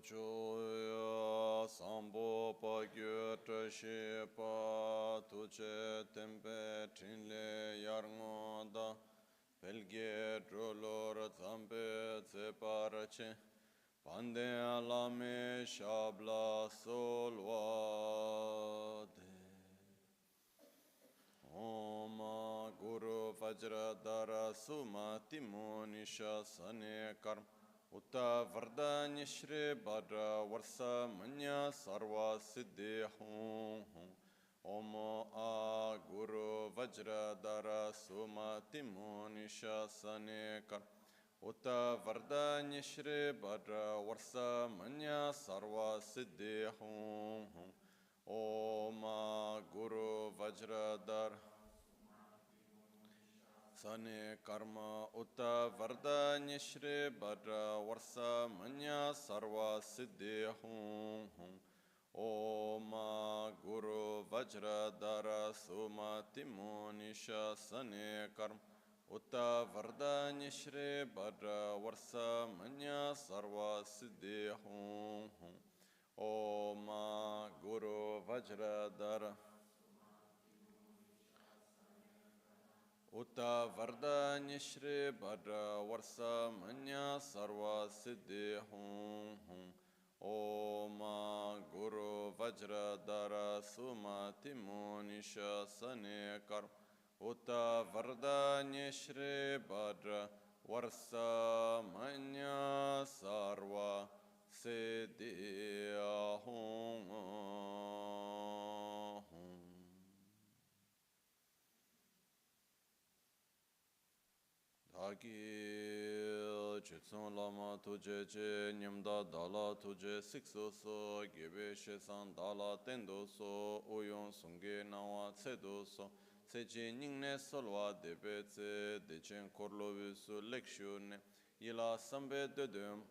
Choya sambo pa gyo trashi pa tuche tempe trinle yarngo da pelge drolor zambe tseparche pande alame shabla solvade Om Guru Vajradhara Sumati Monisha Sane Karma Uta Vardanya Shri Bhadra Varsa Manya Sarva Siddhi Hum Om A Guru Vajradhara Sumati Monisha Sane Karma Uta Vardanya Shri Bhadra Varsa Manya Sarva Siddhi Hum Om Guru Vajradhara Sane Karma Uta Vardanya Shri Bhadra Varsa Manya Sarva Siddhi Hum Om Guru Vajradhara Sumati Monisha Sane Karma Uta Vardanya Shri Bhadra Varsa Manya Sarva Siddhi Hum Om Guru Vajradhara Uta Vardanya Shri Bhadra Varsa Manya Sarva Siddhi Hum Om Guru Vajradhara Sumati Monisha Sane Karma Uta Vardanya Shri Bhadra Varsa Manya Sarva Siddhi Hum Dagi Chitsun Lama Tuje Che Nyamda Dala Tuje Sikso So Gebe Shesan Dala Tendo So Oyon Sunge Nawa Tsedo So Sechi Ningne Solwa Debe Tse Dechen Korlo Visu Lekshu Ne Yila Sambe Dedem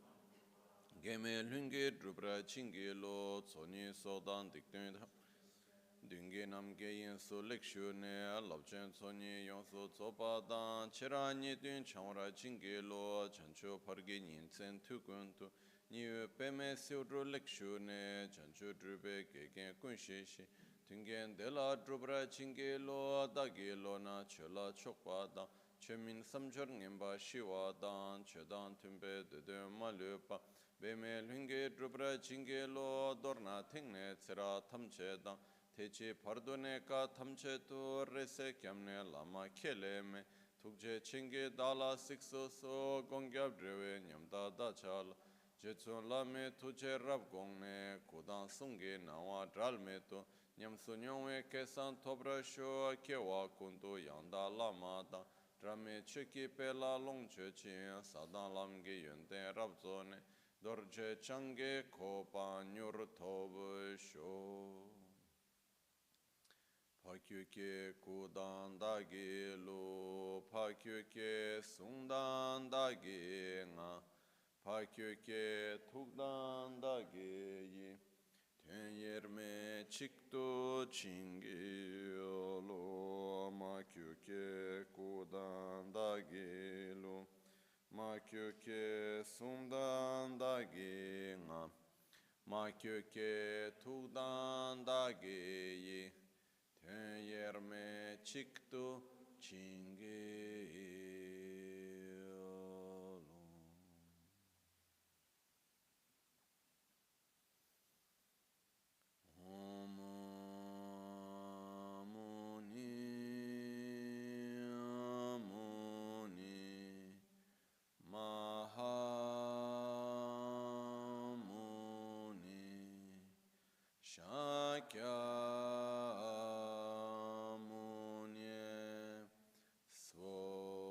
Geme Lunge Drupra Chingi Lo Tsoni Sodan Dikten Dungi Namge Yinsu Lekshu Ne Labchen Tsoni Yonsu Tsopa Dan Chira Nidun Chamra Chingi Lo Chanchu Pargi Nyinsen Tukuntu Niyu Peme Siudru Lekshu Ne Chanchu Drupe Gegen Kunshishi Tungen Dela Drupra Chingi Lo Dagi Lo Na Chola Chokpa Dan Chemin Samchur Ngemba Shiwa Dan Chedan Tumbe Dede Malupa Beme Lunge Drupra Chingi Lo Dorna Tingne Tsira Tamche Dan Techi Pardone Ka Tamche Tu Rese Kyamne Lama Kele Me Tukje Chingi Dala Sikso So Gongyab Drewe Nyamda Dachal Jetsun Lame Tuche Rab Gongne Kudan Sungi Nawa Dral Me Tu Nyamsu Nyongwe Kesan Tobra Sho Kewa Kundu Yanda Lama Da Drame Cheki Pela Longche Chin Sadan Lamge Yunde Rabzone Dorje Change Kopa Nyur Tobu Sho Pakyuke Kudan Dagi Lu Pakyuke Sungdan Dagi Nga Pakyuke Tukdan Dagi Yi Ten Yerme Chiktu Chingi Lu Makyuke Kudan Dagi Lu Makyuke Sungdan Dagi Nga Makyuke Tukdan Dagi Yi Ten Yerme Chiktu Chingi Shakya Munye Svo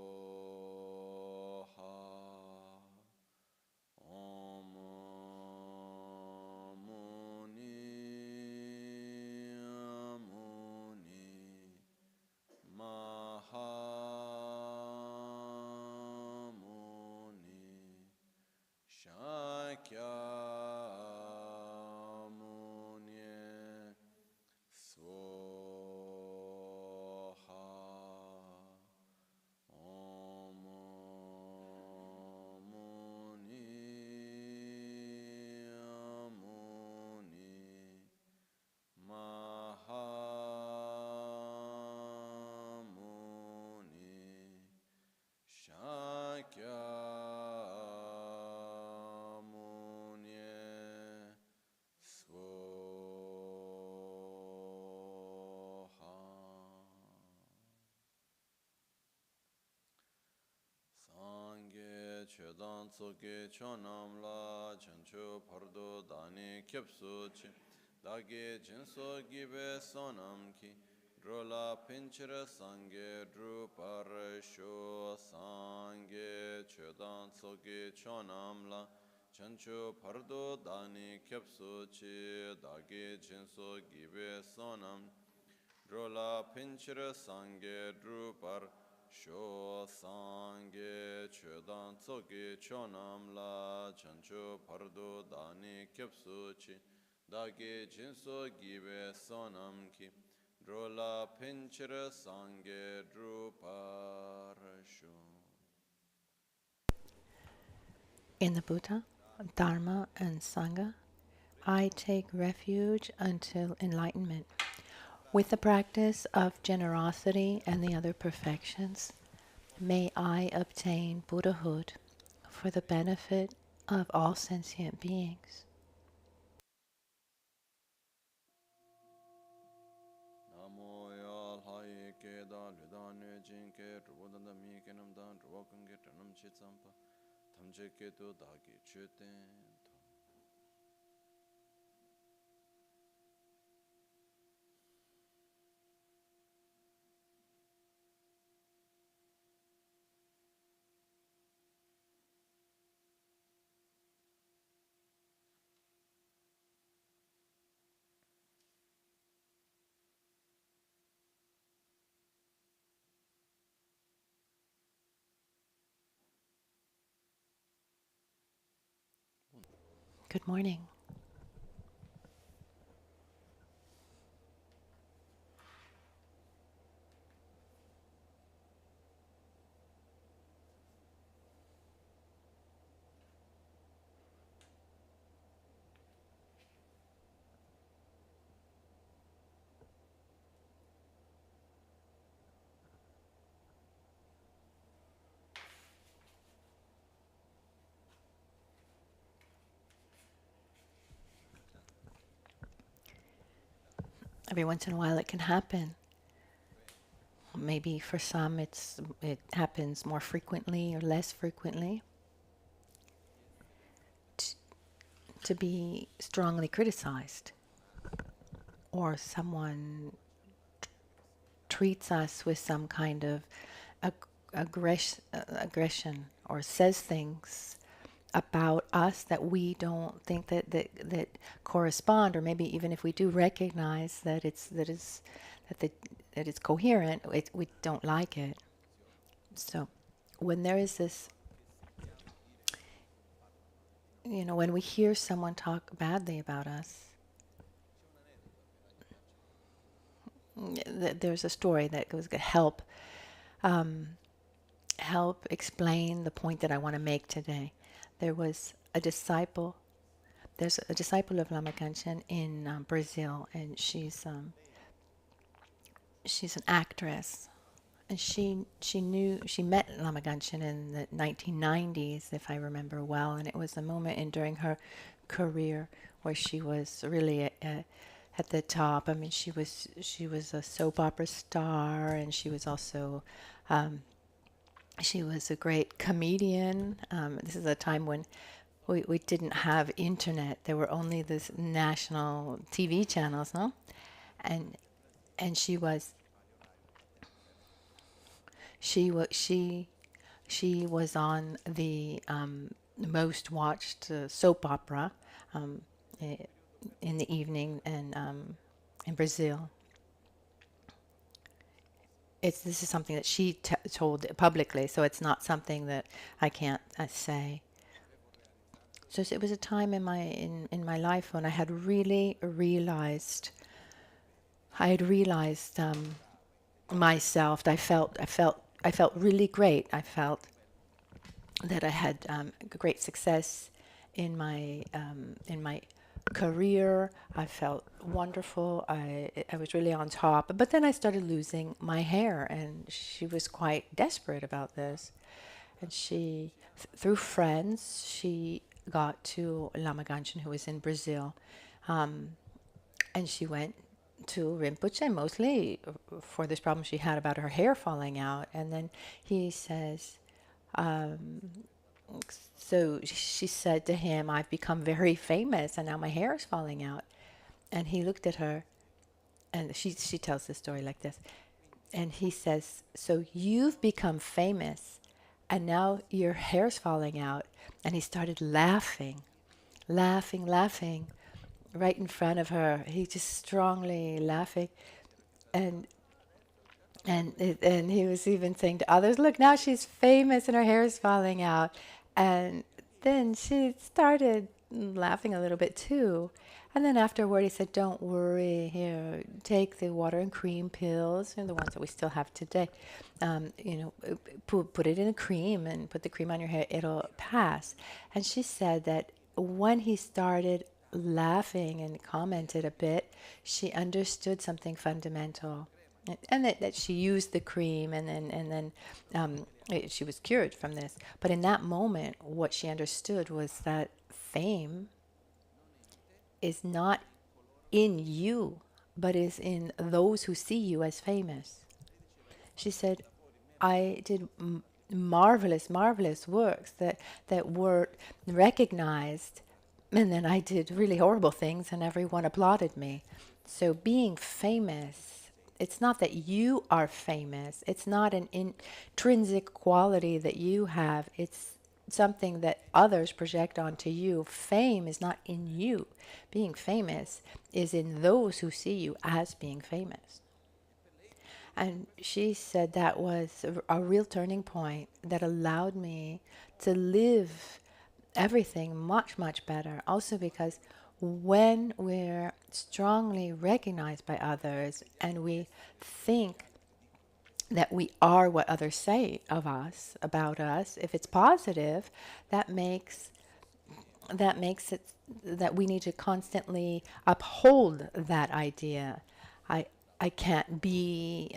Chedan Tsoke Chonam La Chancho Pardo Dani Kyepsu Chi Dagi Jinso Gibe Sonam Ki Drola Pinchira Sange Drupar Sho Sange Chedan Tsoke Chonam La Chancho Pardo Dani Kyepsu Chi Dagi Jinso Gibe Sonam Drola Pinchira Sange Drupar Sho Sange Chedan Tsoki Chonam La Chancho Pardo Dani Kyepsu Chi Dagi Jinso Gibe Sonam Ki Drola Pinchira Sange Drupar Sho. In the Buddha, Dharma, and Sangha, I take refuge until enlightenment. With the practice of generosity and the other perfections, may I obtain Buddhahood for the benefit of all sentient beings. Namo Yal Hai Keda Lidane Jinke Rubodanda Mikenam Dan Ruwakunge Tanam Chitsampa Tamje Keto Dagi Chuten. Good morning. Every once in a while it can happen. Maybe for some it happens more frequently or less frequently to be strongly criticized, or someone treats us with some kind of aggression, or says things about us that we don't think that correspond, or maybe even if we do recognize that it's coherent, we don't like it. So when there is this, when we hear someone talk badly about us, there's a story that was going to help explain the point that I want to make today. There was a disciple. There's a disciple of Lama Ganchen in Brazil, and she's an actress, and she met Lama Ganchen in the 1990s, if I remember well, and it was a moment during her career where she was really at the top. I mean, she was a soap opera star, and she was also she was a great comedian. This is a time when we didn't have internet. There were only this national TV channels, no? And and she was on the most watched soap opera in the evening, and in Brazil. This is something that she told publicly, so it's not something that I can't say. So it was a time in my life when I had really realized. I had realized myself. I felt really great. I felt that I had great success in my career. I felt wonderful. I was really on top. But then I started losing my hair, and she was quite desperate about this. And she, through friends, she got to Lama Ganchen, who was in Brazil, and she went to Rinpoche mostly for this problem she had about her hair falling out. And then he says, So she said to him, I've become very famous and now my hair is falling out. And he looked at her, and she tells the story like this. And he says, so you've become famous and now your hair's falling out. And he started laughing, laughing right in front of her. He just strongly laughing. And and he was even saying to others, look, now she's famous and her hair is falling out. And then she started laughing a little bit too. And then afterward, he said, don't worry, here, take the water and cream pills, the ones that we still have today. Put it in a cream and put the cream on your hair, it'll pass. And she said that when he started laughing and commented a bit, she understood something fundamental, and that she used the cream, and then she was cured from this. But in that moment, what she understood was that fame is not in you, but is in those who see you as famous. She said, I did marvelous works that were recognized, and then I did really horrible things and everyone applauded me. So being famous, it's not that you are famous. It's not an intrinsic quality that you have. It's something that others project onto you. Fame is not in you. Being famous is in those who see you as being famous. And she said that was a real turning point that allowed me to live everything much better. Also because when we're strongly recognized by others and we think that we are what others say of us, about us, if it's positive, that makes it that we need to constantly uphold that idea. I I can't be.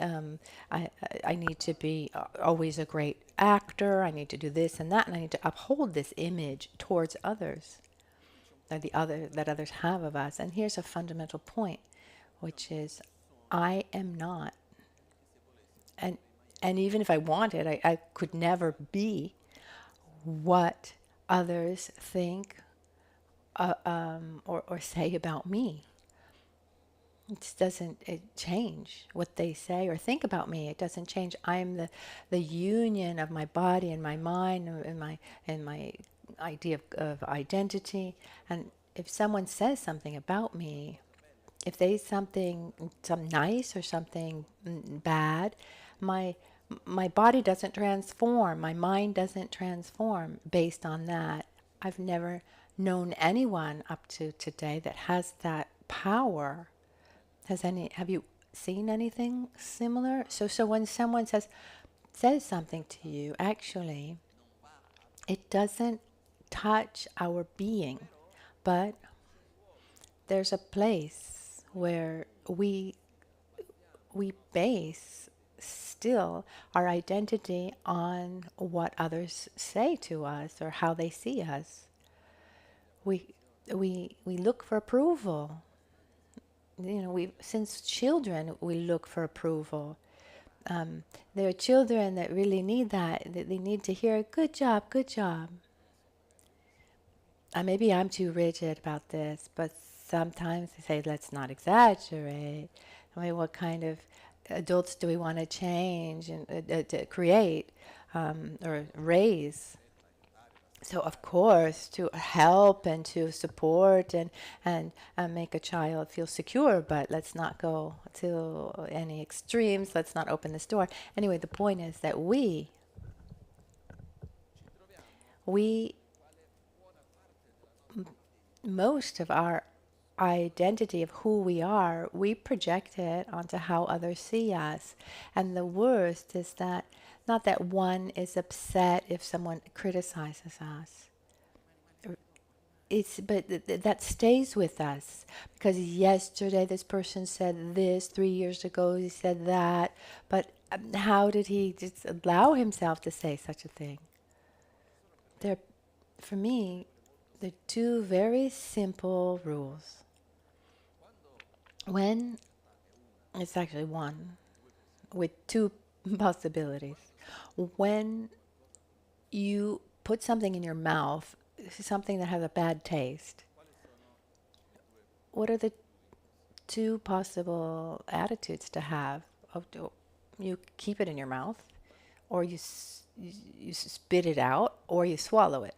I need to be always a great actor. I need to do this and that, and I need to uphold this image towards others that others have of us. And here's a fundamental point, which is, I am not, and even if I wanted, I could never be what others think or say about me. It doesn't change what they say or think about me. It doesn't change. I'm the union of my body and my mind and my idea of identity. And if someone says something about me, if they some nice or something bad, my body doesn't transform. My mind doesn't transform based on that. I've never known anyone up to today that has that power. Have you seen anything similar? So when someone says something to you, actually it doesn't touch our being, but there's a place where we base still our identity on what others say to us or how they see us. We look for approval. We since children we look for approval. There are children that really need that. They need to hear good job, good job. Maybe I'm too rigid about this, but sometimes they say, let's not exaggerate. I mean, what kind of adults do we want to change and to create or raise? So, of course, to help and to support and make a child feel secure, but let's not go to any extremes. Let's not open this door. Anyway, the point is that we most of our identity of who we are, we project it onto how others see us. And the worst is that, not that one is upset if someone criticizes us. That stays with us because yesterday this person said this, 3 years ago he said that, but how did he just allow himself to say such a thing? There, for me, there are two very simple rules. When it's actually one with two possibilities. When you put something in your mouth, something that has a bad taste, what are the two possible attitudes to have? You keep it in your mouth, or you spit it out, or you swallow it.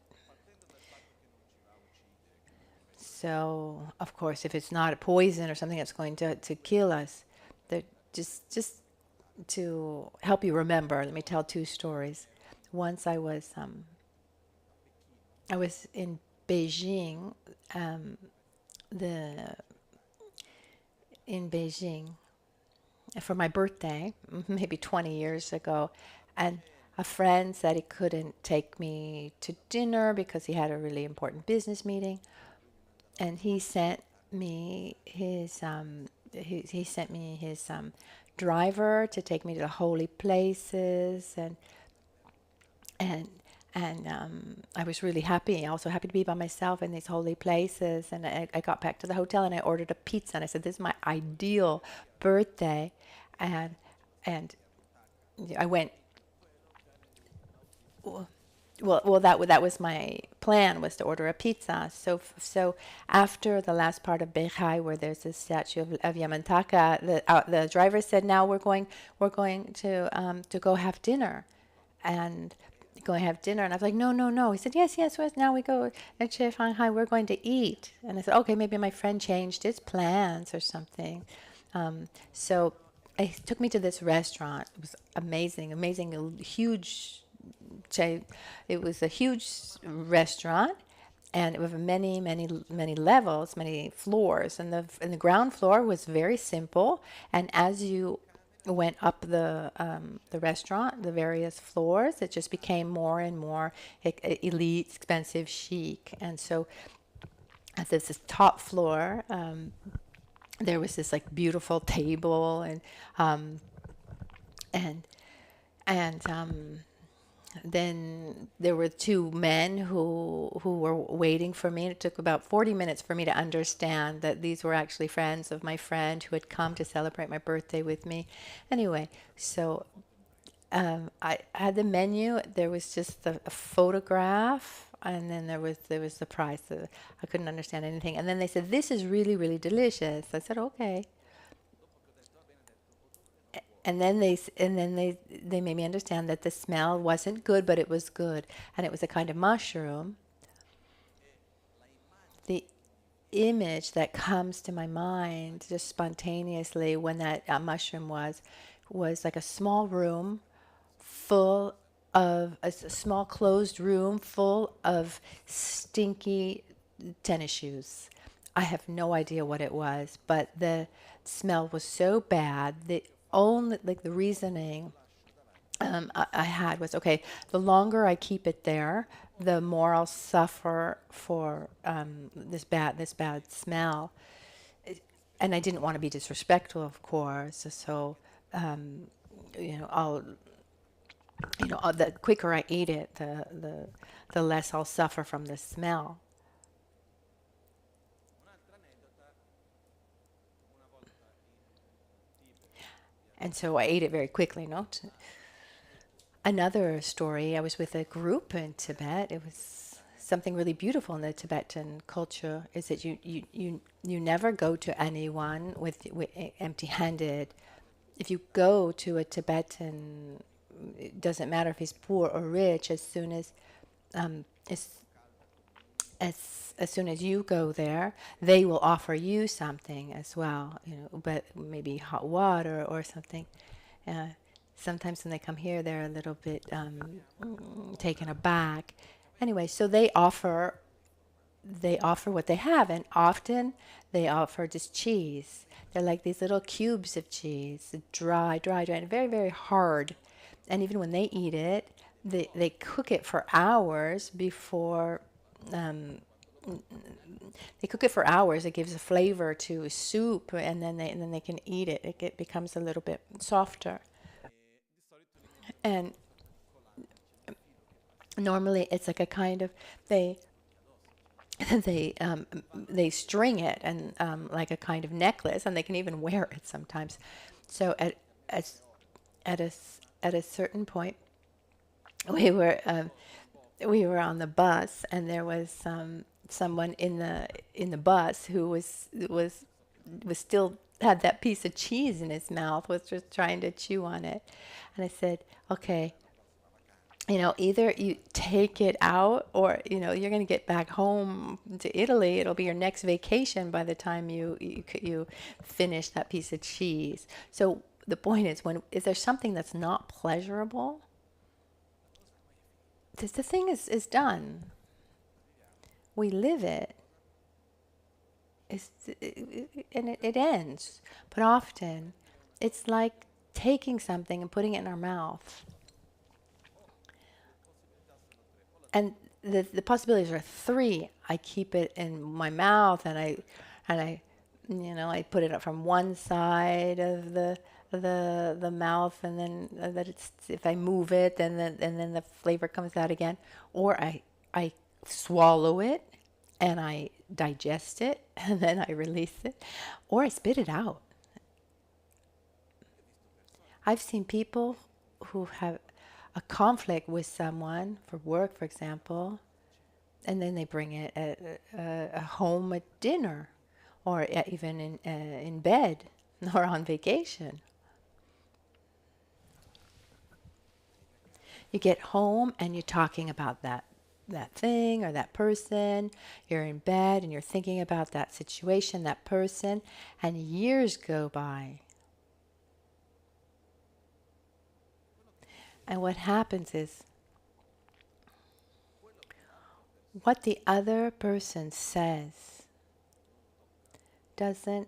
So, of course, if it's not a poison or something that's going to kill us, just to help you remember, let me tell two stories. Once I was in Beijing, the in Beijing for my birthday, maybe 20 years ago, and a friend said he couldn't take me to dinner because he had a really important business meeting, and he sent me his driver to take me to the holy places, and I was really happy. Also happy to be by myself in these holy places. And I got back to the hotel and I ordered a pizza. And I said, "This is my ideal birthday," and and I went. Well, that was my plan, was to order a pizza. So after the last part of Beihai, where there's a statue of Yamantaka, the driver said, "Now we're going to go have dinner," and and I was like, "No, no, no." He said, "Yes, yes, yes. Now we go at Shanghai. We're going to eat." And I said, "Okay, maybe my friend changed his plans or something." So he took me to this restaurant. It was amazing, amazing, a huge. It was a huge restaurant, and it was many, many, many levels, many floors. And the ground floor was very simple. And as you went up the restaurant, the various floors, it just became more and more elite, expensive, chic. And so at this top floor, there was this like beautiful table, and then there were two men who were waiting for me. It took about 40 minutes for me to understand that these were actually friends of my friend who had come to celebrate my birthday with me. Anyway, so I had the menu. There was just a photograph, and then there was the price. I couldn't understand anything. And then they said, "This is really, really delicious." I said, "Okay." And then they made me understand that the smell wasn't good, but it was good, and it was a kind of mushroom. The image that comes to my mind just spontaneously when that mushroom was like a small room full of a small closed room full of stinky tennis shoes. I have no idea what it was, but the smell was so bad. The only like the reasoning I had was, okay, the longer I keep it there, the more I'll suffer for this bad smell. And I didn't want to be disrespectful, of course. So, I'll the quicker I eat it, the less I'll suffer from the smell. And so I ate it very quickly. Another story, I was with a group in Tibet. It was something really beautiful in the Tibetan culture, is that you never go to anyone with empty-handed. If you go to a Tibetan, it doesn't matter if he's poor or rich, as soon um, as as soon as you go there, they will offer you something as well, but maybe hot water or something. Uh, Sometimes when they come here, they're a little bit taken aback. Anyway, so they offer what they have, and often they offer just cheese. They're like these little cubes of cheese, dry, dry, dry, and very, very hard. And even when they eat it, they cook it for hours before. Um, they cook it for hours. It gives a flavor to soup, and then they can eat it. It becomes a little bit softer. And normally it's like a kind of they they string it and like a kind of necklace, and they can even wear it sometimes. So at at a certain point, we were we were on the bus, and there was someone in the bus who was still had that piece of cheese in his mouth, was just trying to chew on it. And I said, okay, either you take it out, or you're going to get back home to Italy. It'll be your next vacation by the time you finish that piece of cheese. So the point is, if there's something that's not pleasurable, the thing is done. We live it. And it ends. But often, it's like taking something and putting it in our mouth. And the possibilities are three. I keep it in my mouth, and I I put it up from one side of the mouth, and then if I move it, then the flavor comes out again. Or I swallow it, and I digest it, and then I release it, or I spit it out. I've seen people who have a conflict with someone for work, for example, and then they bring it at home at dinner, or even in bed, or on vacation. You get home and you're talking about that thing or that person. You're in bed and you're thinking about that situation, that person, and years go by. And what happens is, what the other person says doesn't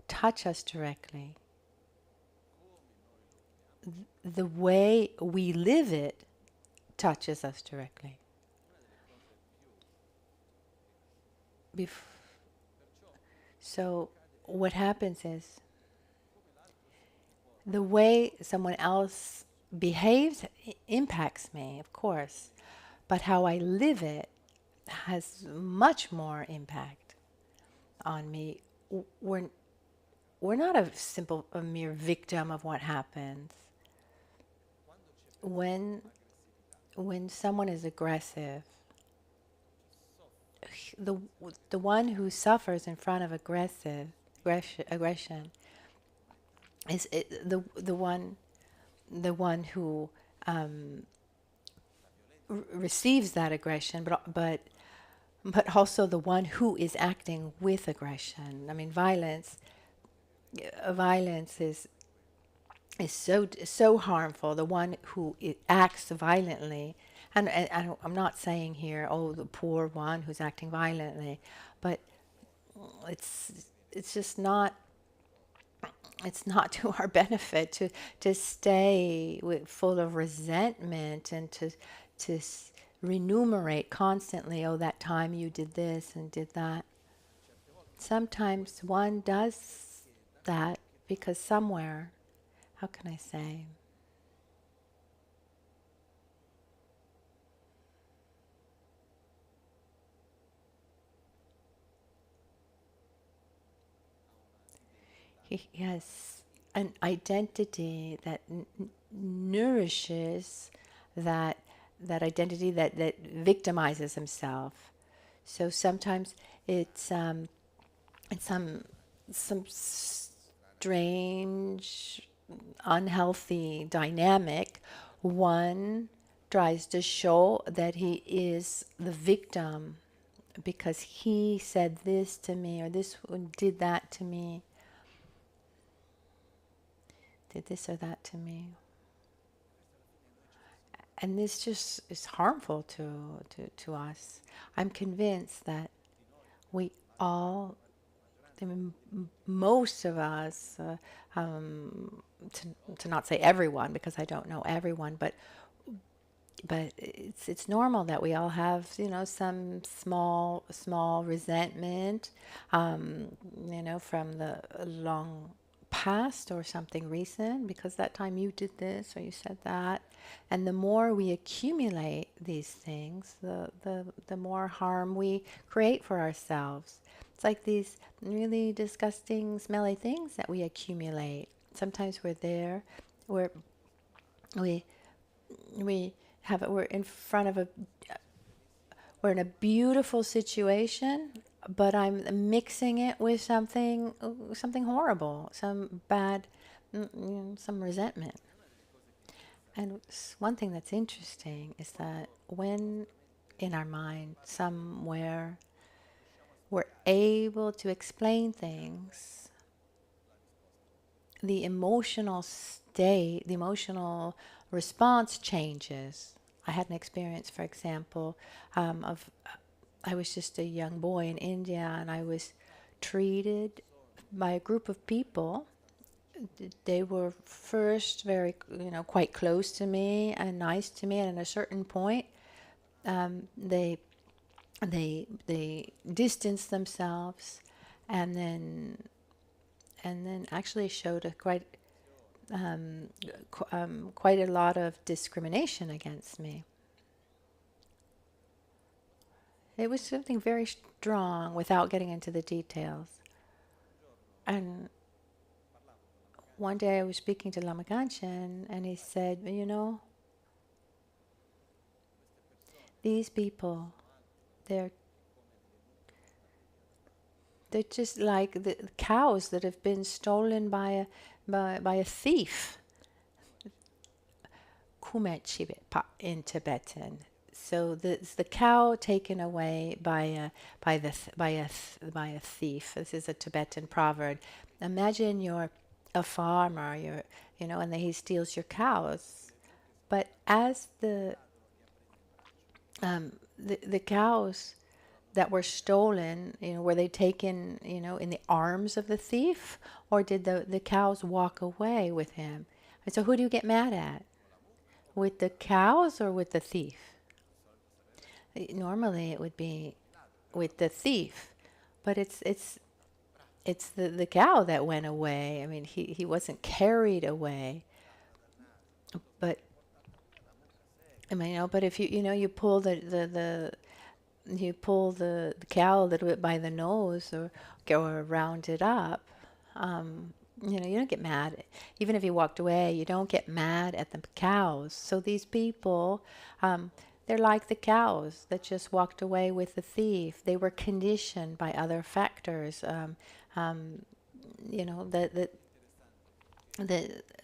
touch us directly. The way we live it touches us directly. So what happens is, the way someone else behaves impacts me, of course, but how I live it has much more impact on me. We're not a mere victim of what happens. When someone is aggressive, the one who suffers in front of aggression is the one who receives that aggression, but also the one who is acting with aggression. I mean, violence is so harmful. The one who acts violently, and I'm not saying here, oh, the poor one who's acting violently, but it's just not. It's not to our benefit to stay full of resentment and to remunerate constantly. Oh, that time you did this and did that. Sometimes one does that because somewhere, how can I say? He has an identity that nourishes that identity that victimizes himself. So sometimes it's some strange, unhealthy dynamic. One tries to show that he is the victim because he said this to me, or this one did that to me, did this or that to me. And this just is harmful to us. I'm convinced that we all, I mean, most of us, to not say everyone, because I don't know everyone, but it's normal that we all have, some small resentment, from the long past or something recent, because that time you did this or you said that. And the more we accumulate these things, the more harm we create for ourselves. It's like these really disgusting, smelly things that we accumulate. Sometimes we're there, we're in front of we're in a beautiful situation, but I'm mixing it with something horrible, some bad, some resentment. And one thing that's interesting is that when in our mind somewhere we're able to explain things, the emotional state, the emotional response changes. I had an experience, for example, of I was just a young boy in India, and I was treated by a group of people. They were first very, quite close to me and nice to me, and at a certain point, they distanced themselves, and then actually showed a quite a lot of discrimination against me. It was something very strong without getting into the details. And one day I was speaking to Lama Ganchen, and he said, these people, they're just like the cows that have been stolen by a thief. Kumet in Tibetan. So the cow taken away by a thief. This is a Tibetan proverb. Imagine you're a farmer, and then he steals your cows. But as the cows that were stolen, were they taken, in the arms of the thief, or did the cows walk away with him? And so who do you get mad at? With the cows or with the thief? Normally it would be with the thief, but it's the cow that went away. I mean, he wasn't carried away, but I mean, but if you pull you pull the cow a little bit by the nose, or round it up, you don't get mad. Even if he walked away, you don't get mad at the cows. So these people, they're like the cows that just walked away with the thief. They were conditioned by other factors,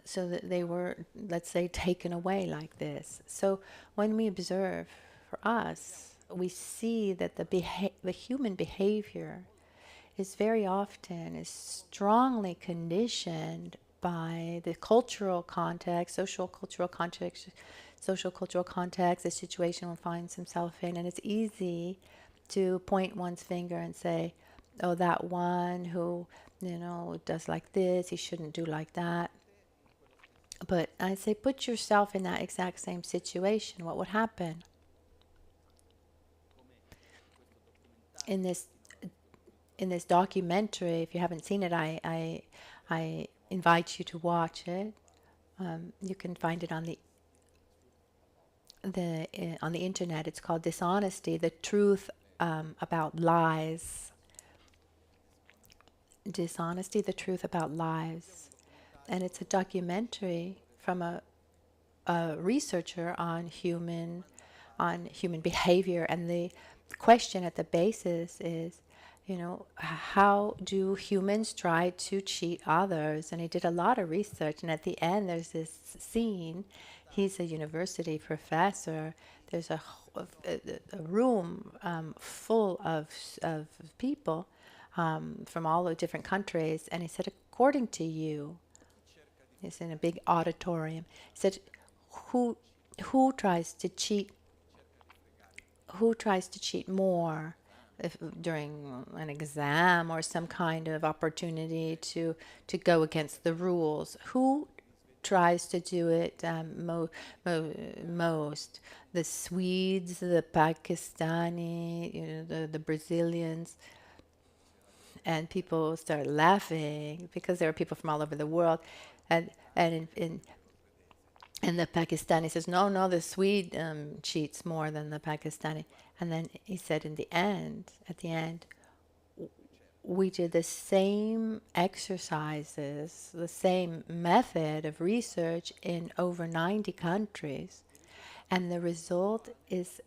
so that they were, let's say, taken away like this. So when we observe, for us, we see that the human behavior is very often strongly conditioned by the cultural context, social cultural context, the situation one finds himself in. And it's easy to point one's finger and say, oh, that one who, does like this, he shouldn't do like that. But I say, put yourself in that exact same situation. What would happen? In this documentary, if you haven't seen it, I invite you to watch it. You can find it on the internet. It's called Dishonesty: The Truth About Lies. Dishonesty: The Truth About Lies, and it's a documentary from a researcher on human behavior, and the question at the basis is, how do humans try to cheat others? And he did a lot of research, and at the end there's this scene. He's a university professor. There's a room full of people from all the different countries, and he said, according to you, he's in a big auditorium, he said, who tries to cheat more during an exam or some kind of opportunity to go against the rules? Who tries to do it most? The Swedes, the Pakistani, the Brazilians. And people start laughing because there are people from all over the world, and the Pakistani says, no, the Swede cheats more than the Pakistani. And then he said, at the end, we did the same exercises, the same method of research in over 90 countries. And the result was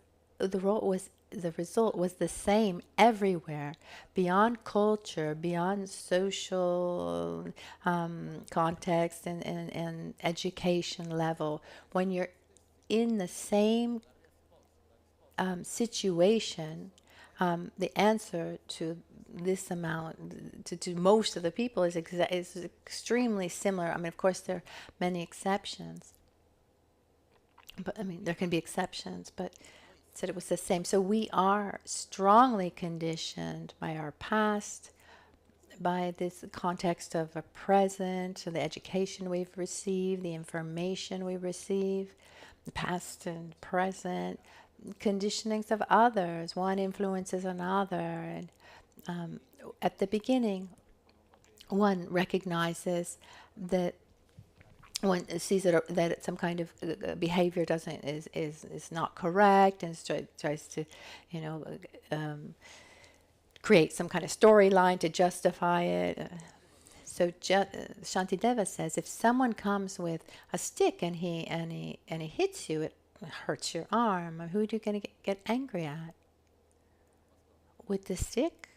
the result was the same everywhere, beyond culture, beyond social context and education level. When you're in the same situation, the answer to this amount, to most of the people, is extremely similar. I mean, of course, there are many exceptions, but I mean, there can be exceptions, but said it was the same. So we are strongly conditioned by our past, by this context of a present, so the education we've received, the information we receive, the past and present, conditionings of others. One influences another. And at the beginning, one recognizes that one sees that some kind of behavior doesn't is not correct, and tries to, you know, create some kind of storyline to justify it. So Shantideva says, if someone comes with a stick and he hits you, it hurts your arm. Who are you going to get angry at? With the stick?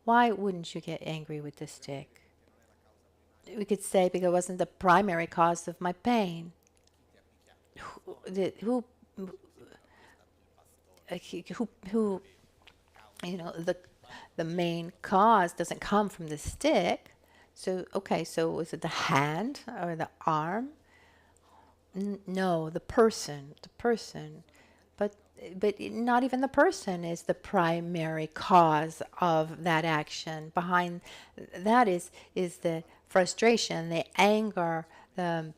Why wouldn't you get angry with the stick? We could say because it wasn't the primary cause of my pain. Who you know, the main cause doesn't come from the stick. So, okay, so is it the hand or the arm? No, the person. But not even the person is the primary cause of that action. Behind that is the frustration, the anger, the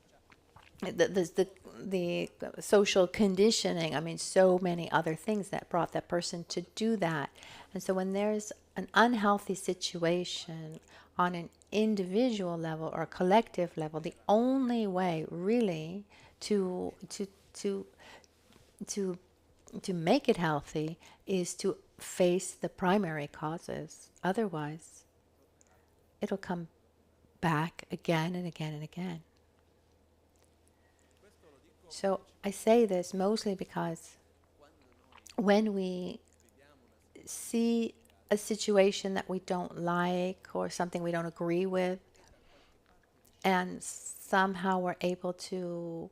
social conditioning. I mean, so many other things that brought that person to do that. And so when there's an unhealthy situation on an individual level or a collective level, the only way really to make it healthy is to face the primary causes. Otherwise, it'll come back again and again and again. So I say this mostly because when we see a situation that we don't like or something we don't agree with, and somehow we're able to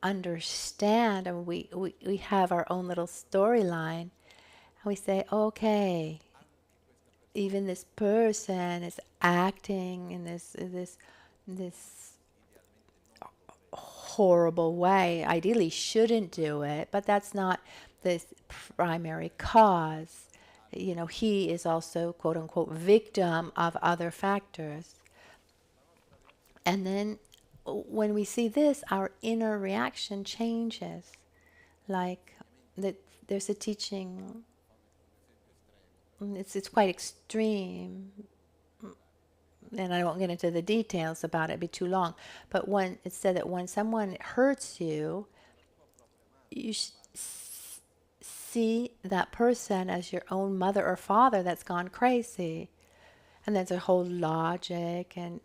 understand, and we have our own little storyline, and we say, okay, even this person is acting in this horrible way. Ideally shouldn't do it, but that's not the primary cause. You know, he is also, quote unquote, victim of other factors. And then when we see this, our inner reaction changes. Like there's a teaching, it's quite extreme, and I won't get into the details about it, it'd be too long. But when it said that when someone hurts you, you should see that person as your own mother or father that's gone crazy. And there's a whole logic and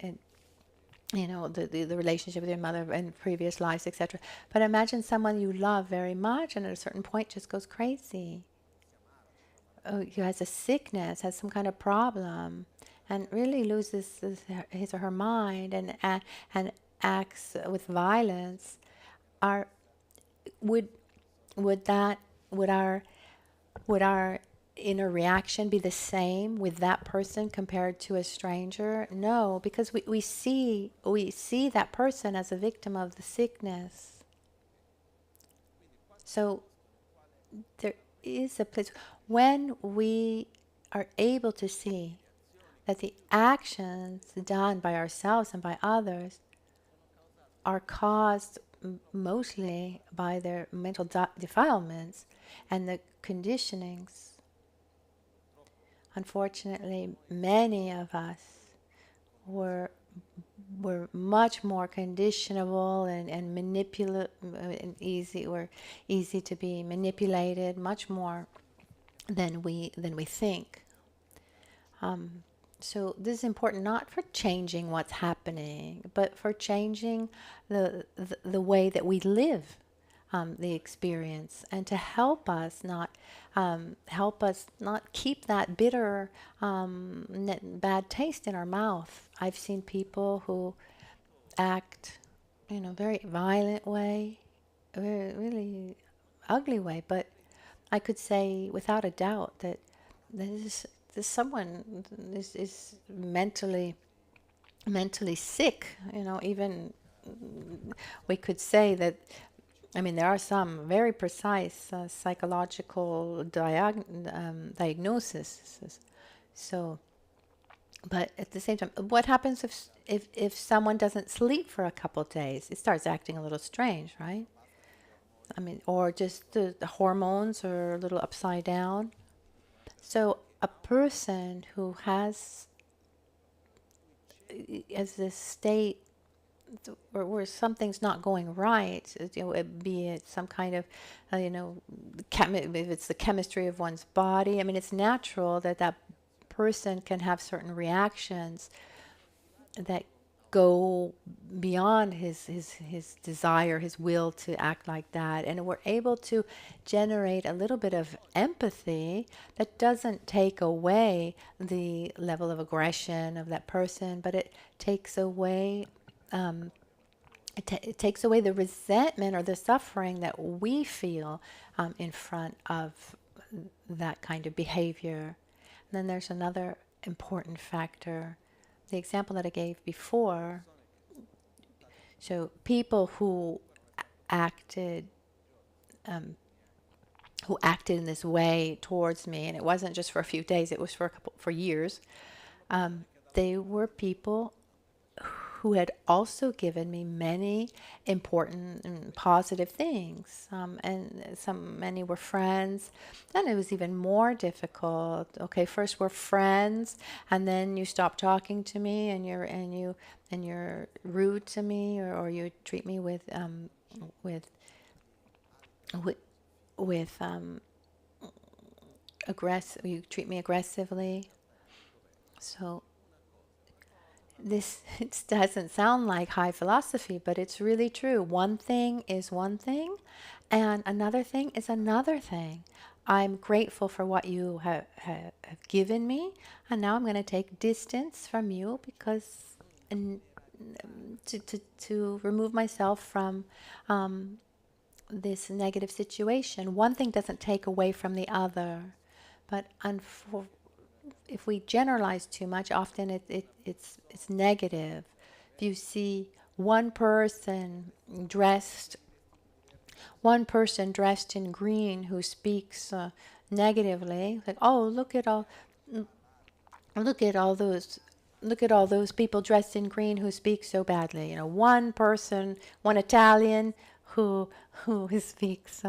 you know, the relationship with your mother in previous lives, etc. But imagine someone you love very much and at a certain point just goes crazy. Who has a sickness, has some kind of problem, and really loses his or her mind and acts with violence. Would our inner reaction be the same with that person compared to a stranger? No, because we see that person as a victim of the sickness. So there is a place when we are able to see that the actions done by ourselves and by others are caused mostly by their mental defilements and the conditionings. Unfortunately, many of us were much more conditionable and easy to be manipulated, much more than we think. So this is important not for changing what's happening, but for changing the way that we live. the experience, and to help us not keep that bitter, bad taste in our mouth. I've seen people who act in a very violent way, a very, really ugly way, but I could say without a doubt that this someone is mentally sick. Even we could say that. I mean, there are some very precise psychological diagnoses. So, but at the same time, what happens if someone doesn't sleep for a couple of days? It starts acting a little strange, right? I mean, or just the hormones are a little upside down. So a person who has this state where something's not going right, be it some kind of, if it's the chemistry of one's body. I mean, it's natural that that person can have certain reactions that go beyond his desire, his will to act like that. And we're able to generate a little bit of empathy that doesn't take away the level of aggression of that person, but it takes away it takes away the resentment or the suffering that we feel in front of that kind of behavior. And then there's another important factor. The example that I gave before, so people who acted in this way towards me, and it wasn't just for a few days, it was for years. They were people who had also given me many important and positive things, and many were friends. Then it was even more difficult. Okay, first we're friends, and then you stop talking to me, and you're rude to me, or you treat me with you treat me aggressively. So this it doesn't sound like high philosophy, but it's really true. One thing is one thing, and another thing is another thing. I'm grateful for what you have given me, and now I'm going to take distance from you because to remove myself from this negative situation. One thing doesn't take away from the other, but if we generalize too much, often it's negative. If you see one person dressed in green who speaks negatively, like, oh, look at all those people dressed in green who speak so badly. One person, one Italian who speaks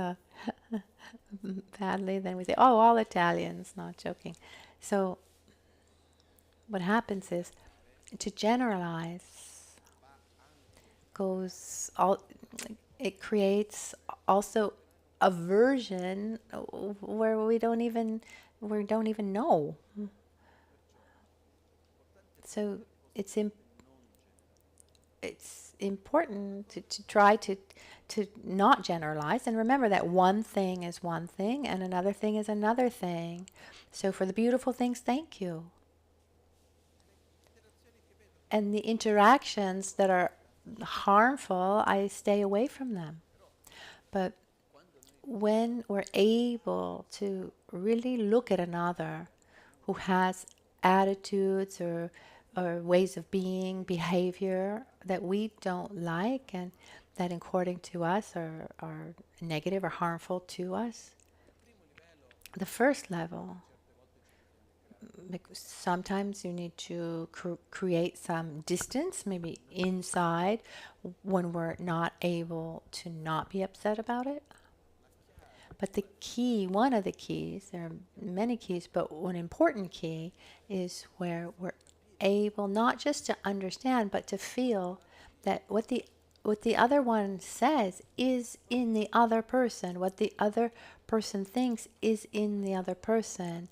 badly, then we say, oh, all Italians. Not joking. So what happens is, to generalize it creates also aversion where we don't even know. So it's important to try to not generalize, and remember that one thing is one thing and another thing is another thing. So for the beautiful things, thank you. And the interactions that are harmful, I stay away from them. But when we're able to really look at another who has attitudes or ways of being, behavior that we don't like, and that according to us are negative or harmful to us, the first level, sometimes you need to create some distance, maybe inside, when we're not able to not be upset about it. But the key, one of the keys, there are many keys, but one important key is where we're able not just to understand, but to feel that what the other one says is in the other person, what the other person thinks is in the other person,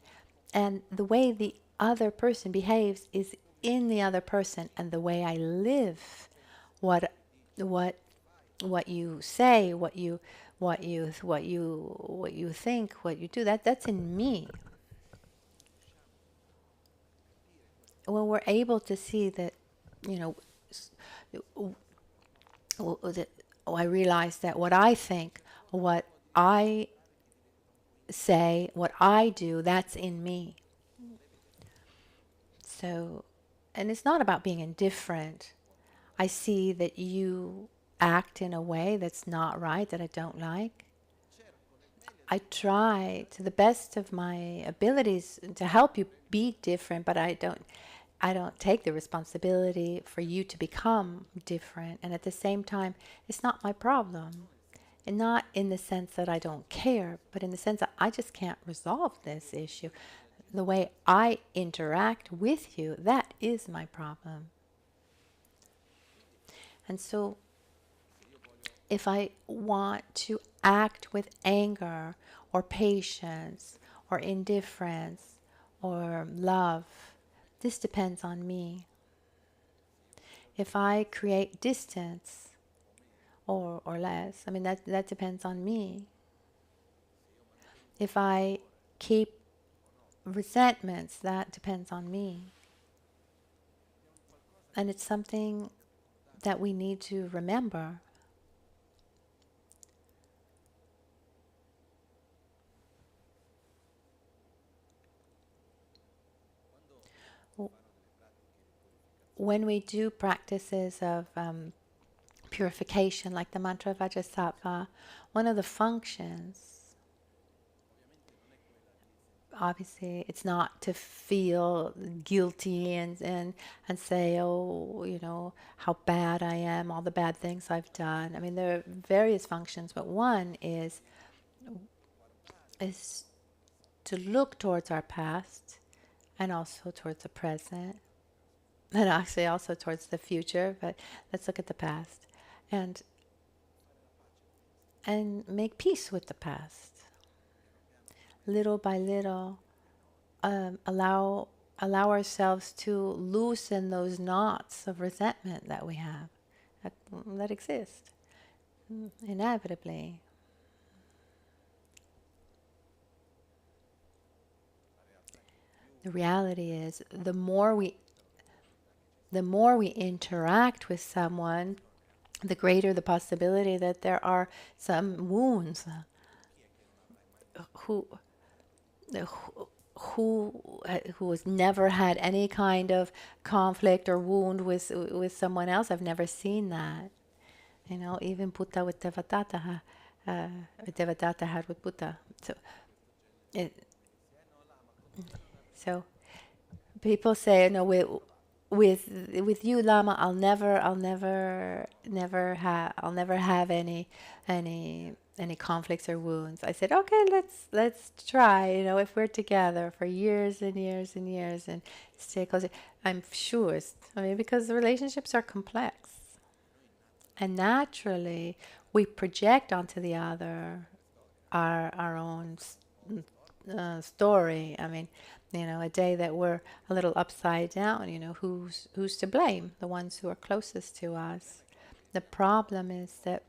and the way the other person behaves is in the other person, and the way I live, what what you say, what you think, what you do, that's in me. When we're able to see that, you know, that I realize that what I think, what I say, what I do, that's in me. So, and it's not about being indifferent. I see that you act in a way that's not right, that I don't like. I try to the best of my abilities to help you be different, but I don't take the responsibility for you to become different. And at the same time, it's not my problem. And not in the sense that I don't care, but in the sense that I just can't resolve this issue. The way I interact with you, that is my problem. And so if I want to act with anger or patience or indifference or love, this depends on me. If I create distance or less, I mean, that depends on me. If I keep resentments, that depends on me. And it's something that we need to remember. When we do practices of purification, like the mantra of Vajrasattva, one of the functions, obviously, it's not to feel guilty and say, oh, how bad I am, all the bad things I've done. I mean, there are various functions, but one is to look towards our past and also towards the present, and actually also towards the future, but let's look at the past and make peace with the past. Little by little, allow ourselves to loosen those knots of resentment that we have, that exist inevitably. The reality is, the more we interact with someone, the greater the possibility that there are some wounds who who has never had any kind of conflict or wound with someone else. I've never seen that. Even Buddha with Devadatta, Devadatta had with Buddha. It, so people say, no, with you, Lama, I'll never have any conflicts or wounds. I said, okay, let's try. If we're together for years and years and years and stay close, I'm sure. Because the relationships are complex, and naturally we project onto the other our own story. A day that we're a little upside down, who's to blame? The ones who are closest to us. The problem is that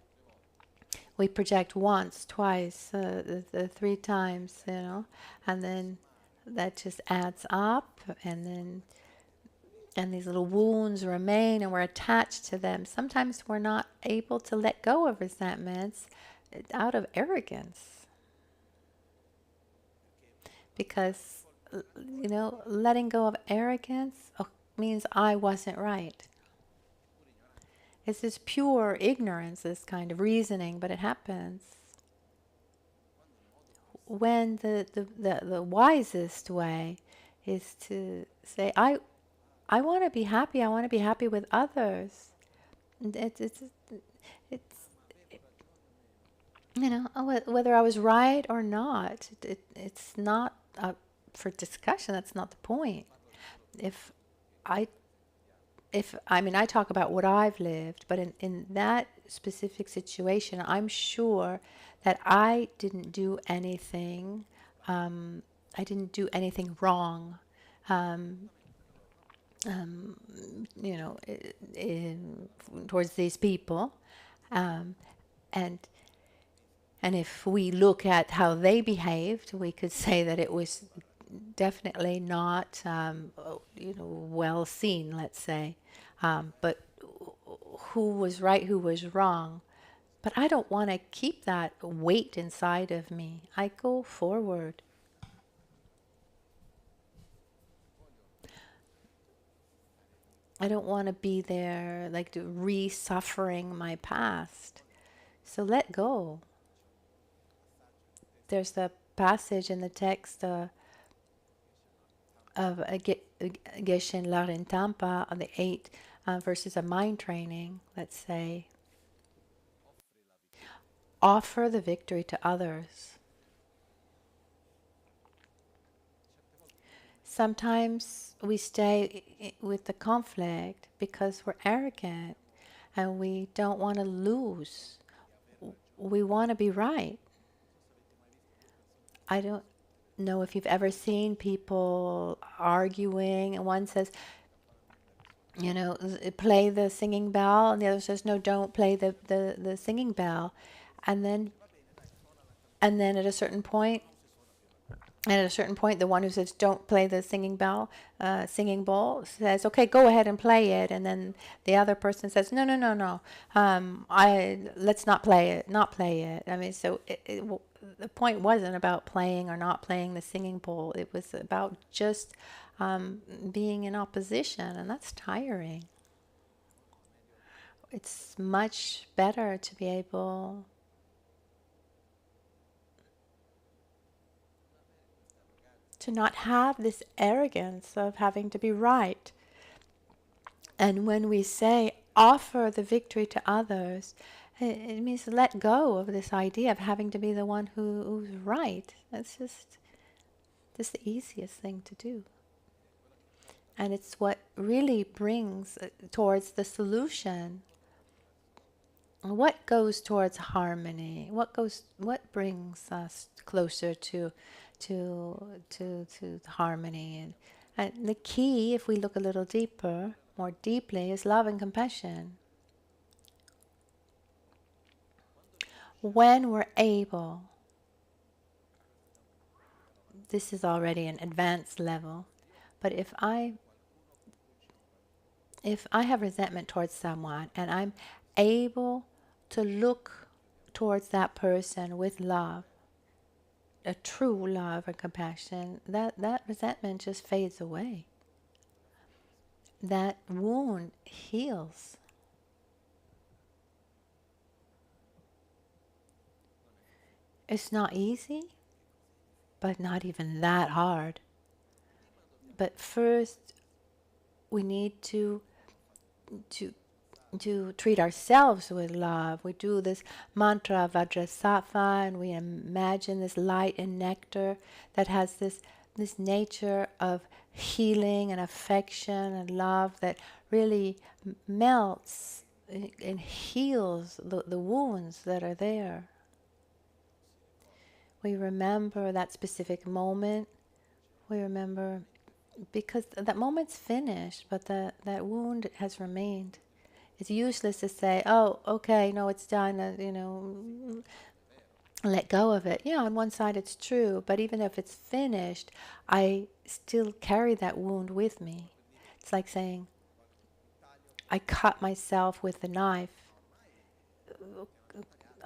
we project once, twice, three times, and then that just adds up, and these little wounds remain, and we're attached to them. Sometimes we're not able to let go of resentments out of arrogance, because letting go of arrogance means I wasn't right. It's this pure ignorance, this kind of reasoning, but it happens. When the wisest way is to say, I want to be happy. I want to be happy with others. It's whether I was right or not. It's not for discussion. That's not the point. I talk about what I've lived, but in that specific situation, I'm sure that I didn't do anything. I didn't do anything wrong. Towards these people, Um, and and if we look at how they behaved, we could say that it was definitely not, well seen, let's say. But who was right, who was wrong? But I don't want to keep that weight inside of me. I go forward. I don't want to be there, like re-suffering my past. So let go. There's the passage in the text of Geshen Larintampa on the 8 verses of mind training. Let's say, offer the victory to others. Sometimes we stay with the conflict because we're arrogant and we don't want to lose. We want to be right. I don't know if you've ever seen people arguing and one says, play the singing bell, and the other says, no, don't play the singing bell. And then at a certain point, the one who says, don't play the singing bowl says, okay, go ahead and play it. And then the other person says, no, no, no, no. Let's not play it. I mean, so the point wasn't about playing or not playing the singing bowl. It was about just being in opposition, and that's tiring. It's much better to be able to not have this arrogance of having to be right. And when we say offer the victory to others, it means let go of this idea of having to be the one who's right. That's just the easiest thing to do. And it's what really brings towards the solution. What goes towards harmony? What brings us closer to harmony? And the key, if we look a little deeper, more deeply, is love and compassion. When we're able, this is already an advanced level, but if I have resentment towards someone and I'm able to look towards that person with love, a true love and compassion, that resentment just fades away. That wound heals. It's not easy, but not even that hard. But first, we need to treat ourselves with love. We do this mantra Vajrasattva, and we imagine this light and nectar that has this nature of healing and affection and love that really melts and heals the wounds that are there. We remember that specific moment. We remember because that moment's finished, but that wound has remained. It's useless to say, oh, okay, no, it's done, let go of it. Yeah, on one side it's true, but even if it's finished, I still carry that wound with me. It's like saying, I cut myself with the knife.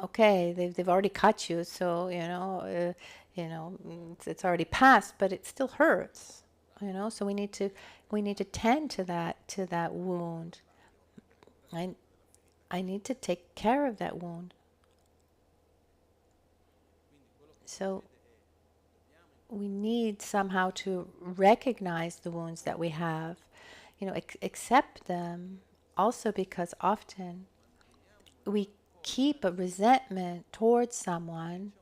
Okay, they've already cut you, so, it's already passed, but it still hurts, so we need to tend to that wound. I need to take care of that wound. So we need somehow to recognize the wounds that we have, accept them, also because often we keep a resentment towards someone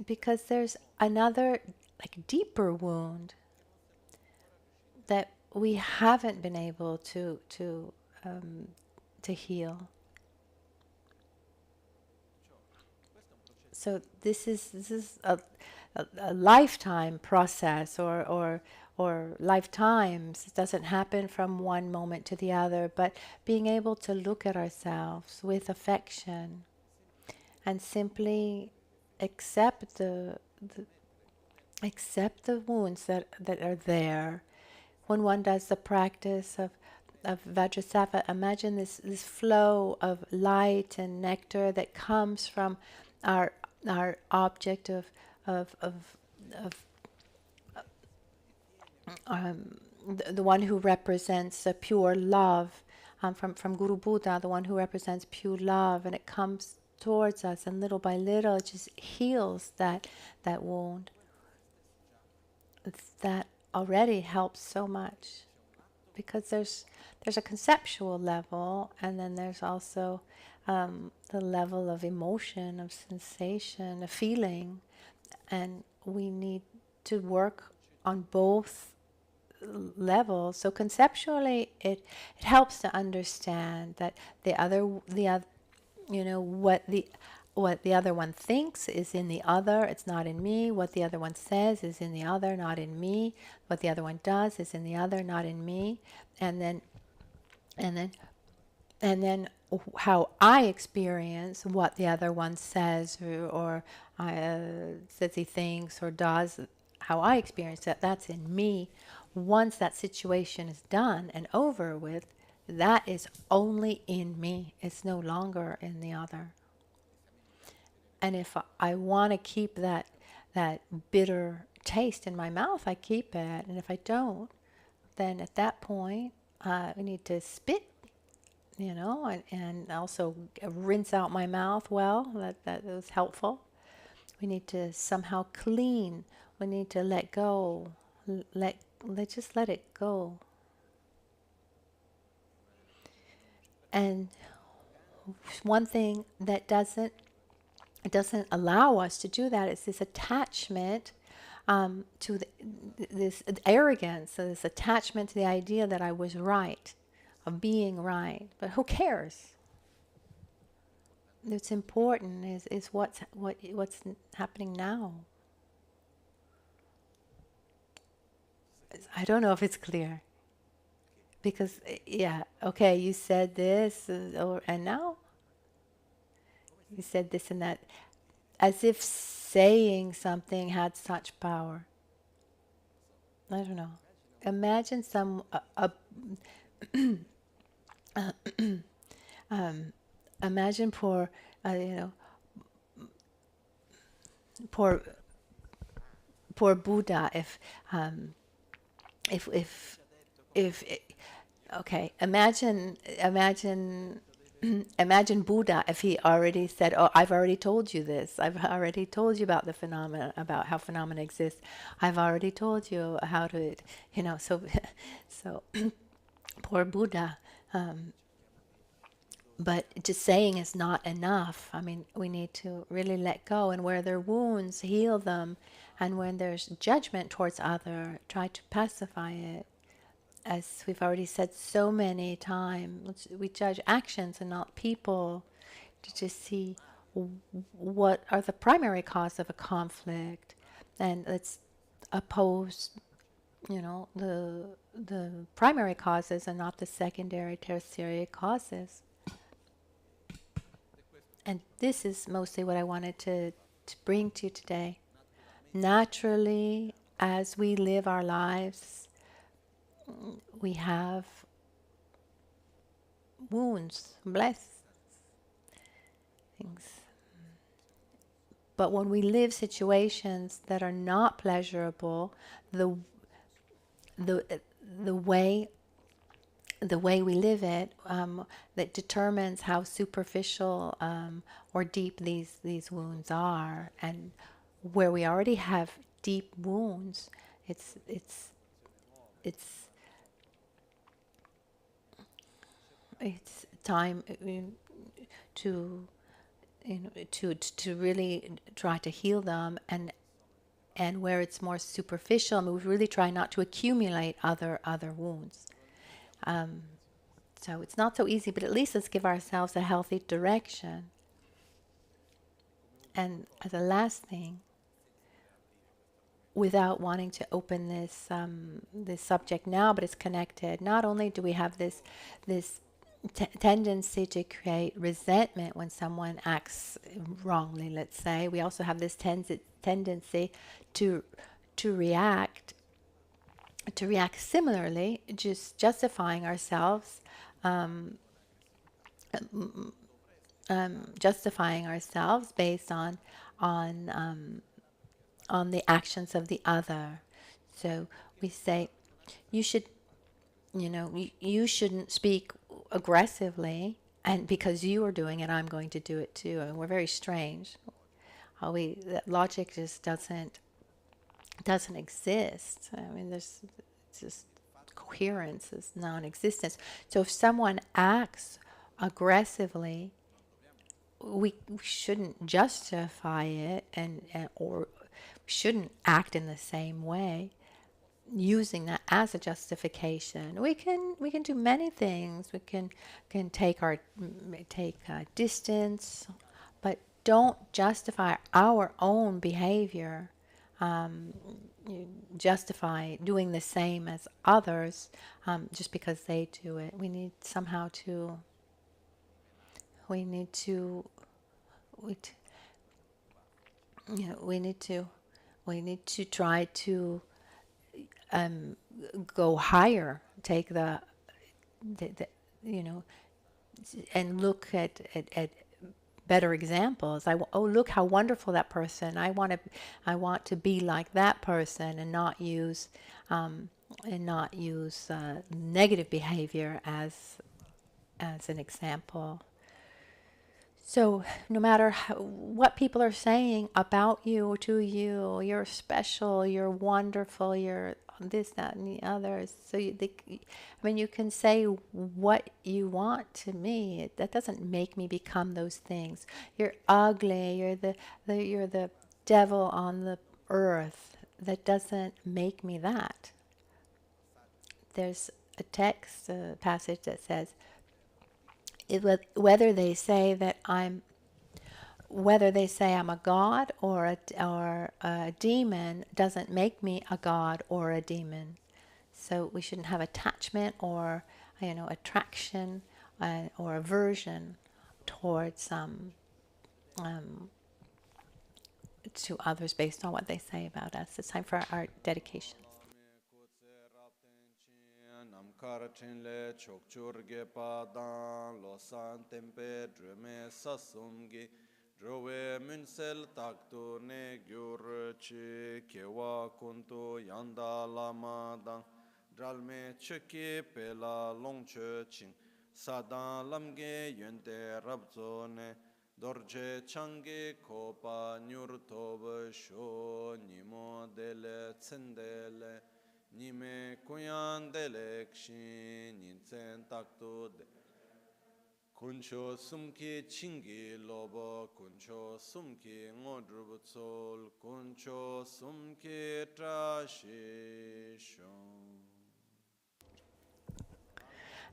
because there's another, like, deeper wound that we haven't been able to heal. So this is a lifetime process or lifetimes. It doesn't happen from one moment to the other, but being able to look at ourselves with affection and simply accept accept the wounds that are there. When one does the practice of Vajrasattva, imagine this flow of light and nectar that comes from our object of the one who represents pure love, from Guru Buddha, the one who represents pure love, and it comes towards us, and little by little it just heals that wound. That already helps so much, because there's a conceptual level, and then there's also the level of emotion, of sensation, of feeling, and we need to work on both levels. So conceptually, it helps to understand that the other, you know, what the other one thinks is in the other, it's not in me. What the other one says is in the other, not in me. What the other one does is in the other, not in me. And then how I experience what the other one says or says he thinks or does, how I experience that, that's in me. Once that situation is done and over with, that is only in me. It's no longer in the other. And if I want to keep that bitter taste in my mouth, I keep it. And if I don't, then at that point, we need to spit, you know, and also rinse out my mouth well. That was helpful. We need to somehow clean. We need to let go. Just let it go. And one thing that doesn't allow us to do that is this attachment to this arrogance, so this attachment to the idea that I was right, of being right. But who cares? What's important is what's happening now. I don't know if it's clear. Because, yeah, okay, you said this, and now? You said this and that. As if saying something had such power. I don't know. Imagine imagine poor, poor Buddha. Okay, imagine imagine Buddha if he already said, "Oh, I've already told you this. I've already told you about the phenomena, about how phenomena exist. I've already told you how to, you know." So, so poor Buddha. But just saying is not enough. I mean, we need to really let go, and where there are wounds, heal them, and when there's judgment towards other, try to pacify it. As we've already said so many times, we judge actions and not people, to just see what are the primary cause of a conflict, and let's oppose, you know, the primary causes and not the secondary, tertiary causes. And this is mostly what I wanted to bring to you today. Naturally, as we live our lives, we have wounds, blessings. But when we live situations that are not pleasurable, the way we live it, that determines how superficial or deep these wounds are. And where we already have deep wounds, it's time to really try to heal them, and where it's more superficial, we really try not to accumulate other wounds. So it's not so easy, but at least let's give ourselves a healthy direction. And as a last thing, without wanting to open this subject now, but it's connected. Not only do we have this tendency to create resentment when someone acts wrongly, let's say, we also have this tendency to react similarly, just justifying ourselves, based on on the actions of the other. So we say, you should, you shouldn't speak aggressively, and because you are doing it, I'm going to do it too. And we're very strange. How that logic just doesn't exist. I mean, there's just coherence is non-existence. So if someone acts aggressively, we shouldn't justify it, or shouldn't act in the same way, using that as a justification. We can do many things. We can take distance, but don't justify our own behavior. Justify doing the same as others just because they do it. We need somehow to. We need to. We need to try to go higher. Take the and look at better examples. Look how wonderful that person. I want to be like that person, and not use negative behavior as an example. So no matter what people are saying about you or to you, you're special, you're wonderful, you're this, that, and the others. So you can say what you want to me. That doesn't make me become those things. You're ugly. You're the devil on the earth. That doesn't make me that. There's a passage that says, whether they say I'm a god or a demon doesn't make me a god or a demon. So we shouldn't have attachment or attraction or aversion towards to others based on what they say about us. It's time for our dedication. Namkarachinle chokchurge padan losan tempe drume sasumgi drowe munsel taktu ne gyurchi kewa kuntu yanda lama dan dralme cheki pela longche ching sadan lamge yente rabzone dorje changi kopa nyurtoba sho nimo dele tsendele Nime kuyan delekşin ninsen taktu de Kuncho sumki chingi lobo kuncho sumki ngodrubutsol kuncho sumki trashishon.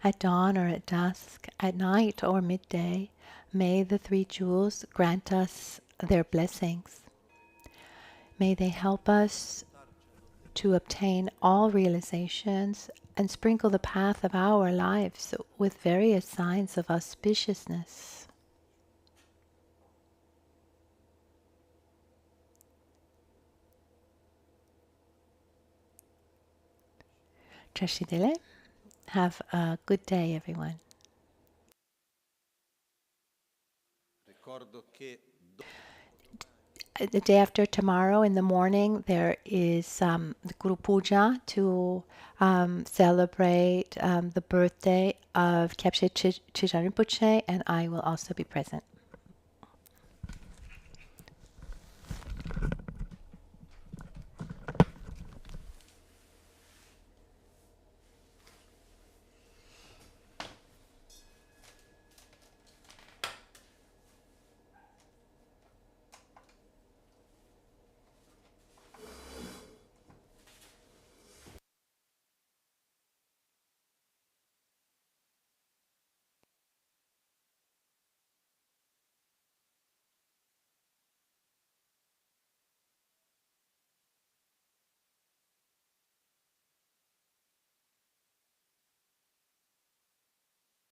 At dawn or at dusk, at night or midday, may the three jewels grant us their blessings. May they help us to obtain all realizations and sprinkle the path of our lives with various signs of auspiciousness. Trashidele. Have a good day, everyone. The day after tomorrow in the morning, there is the Guru Puja to celebrate the birthday of Kyabshe Chidran Rinpoche, and I will also be present.